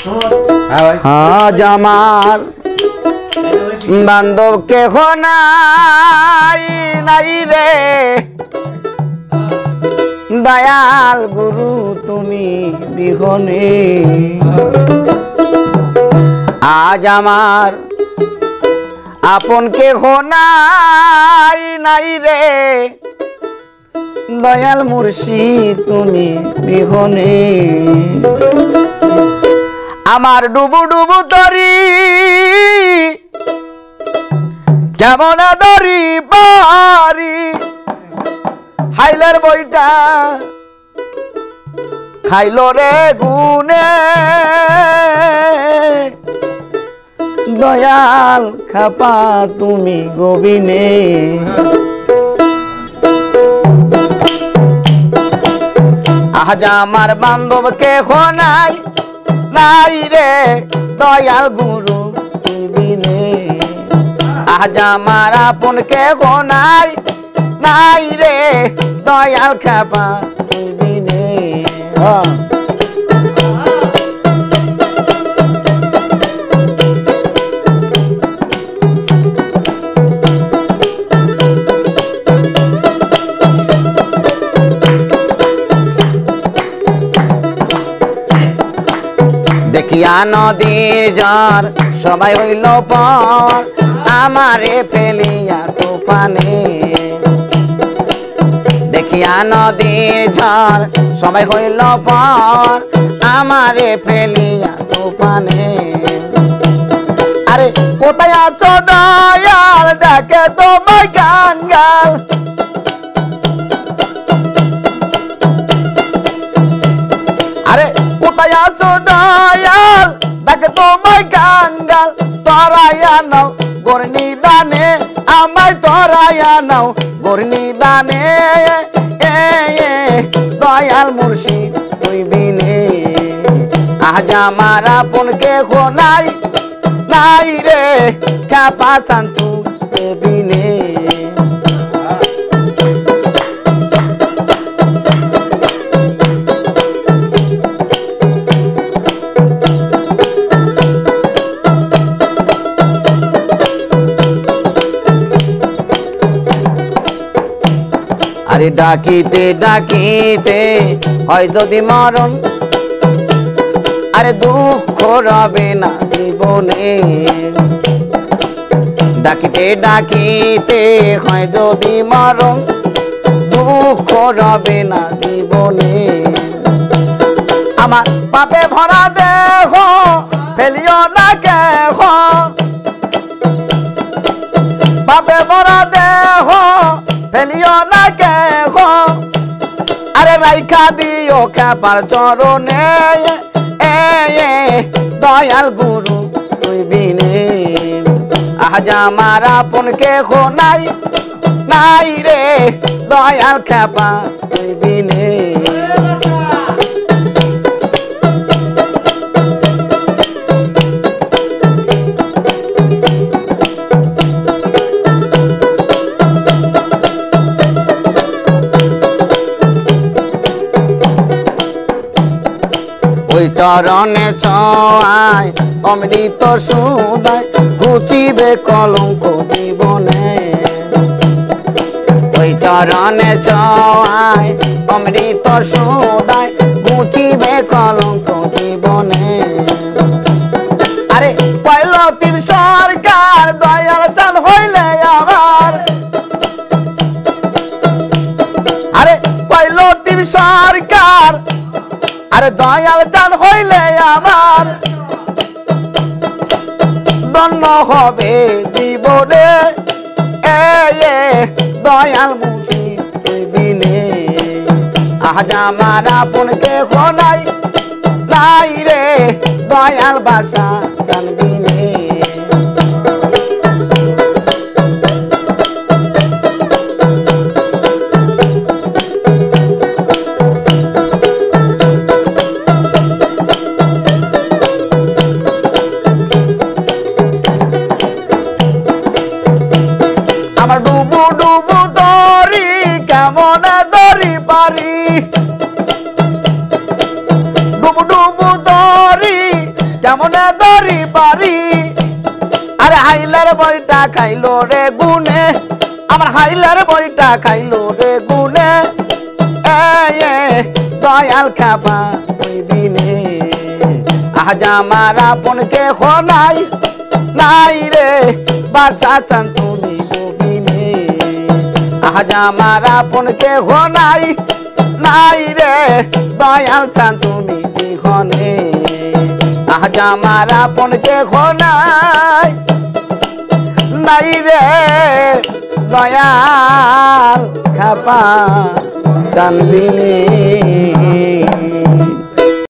আজ আমার বান্ধব কেহ নাই নাই রে দয়াল গুরু তুমি বিহনে আজ আমার আপন কেহ নাই নাই রে দয়াল মুর্শিদ তুমি বিহনে আমার ডুবু ডুবু তরি কেমন দরি পারি হাইলের বইটা খাইল রে গুনে দয়াল খাপা তুমি গোবিনে আজ আমার বান্ধব কেহ নাই নাই রে দয়াল গুরু বিনে আজ আমার আপন কেহ নাই নাই রে দয়াল খাপা বিনে দেখিয়া নদীর জ্বর সবাই হইল পর আমারে ফেলিয়া তুফানে দেখিয়া নদীর ঝড় সবাই হইল পর আমারে ফেলিয়া তুফানে আরে কোথায় আছো দয়াল ডাকে তোমায় গাঙ্গাল আরে কোথায় আছো দয়াল ডাকে তোমায় গাঙ্গাল তরাইয়া নাও গরনি দানে আমায় তরাইয়া নাও গরনি দানে দয়াল মুর্শিদ তুই বিনে আজ আমার আপন কেহ নাই নাই রে খাপা চান্তু বিনে আরে ডাকিতে ডাকিতে হয় যদি মরণ আরে দুঃখ রবে না জীবনে ডাকিতে ডাকিতে হয় যদি মরণ দুঃখ রবে না জীবনে আমার পাপে ভরা দেহ ফেলিও না কেহ পাপে ভরা দেহ ফেলিও না কেহ আরে রাইখা দিও খাপার চরণে দয়াল গুরু তুই বিনে আজ আমার আপন কেহ নাই নাই রে দয়াল খাপা তুই বিনে ওই চরণে ছোঁয়ায় অমৃত সুদায় ঘুচিবে কলঙ্ক জীবনে ওই চরণে ছোঁয়ায় অমৃত সুদায় ঘুচিবে কলঙ্ক জীবনে আরে পয়লতির সরকার দয়াল চাল হইলে আমার আরে পয়লতির সরকার আরে দয়াল চান হইলে আমার ধন্য হবে জীবনে দয়াল মুর্শিদ বিনে আজ আমার আপন কেহ নাই নাই রে দয়াল বাসা চান বিনে আমার ডুবু ডুবু দরি কেমন দরি পারি ডুবু ডুবু দরি কেমনে দরি পারি আরে হাইলার বইটা খাইলো রে গুনে আমার হাইলার বইটা খাইলো রে গুনে দয়াল খাবা বিনে আজ আমার আপনকে খোলাই নাই রে বাসা চান তুমি বিনে আজ আমার আপনকে খোলাই নাই রে দয়াল চান তুমি বিহনে আজ আমার আপনকে খোলাই নাই রে দয়াল খাপা চান বিনে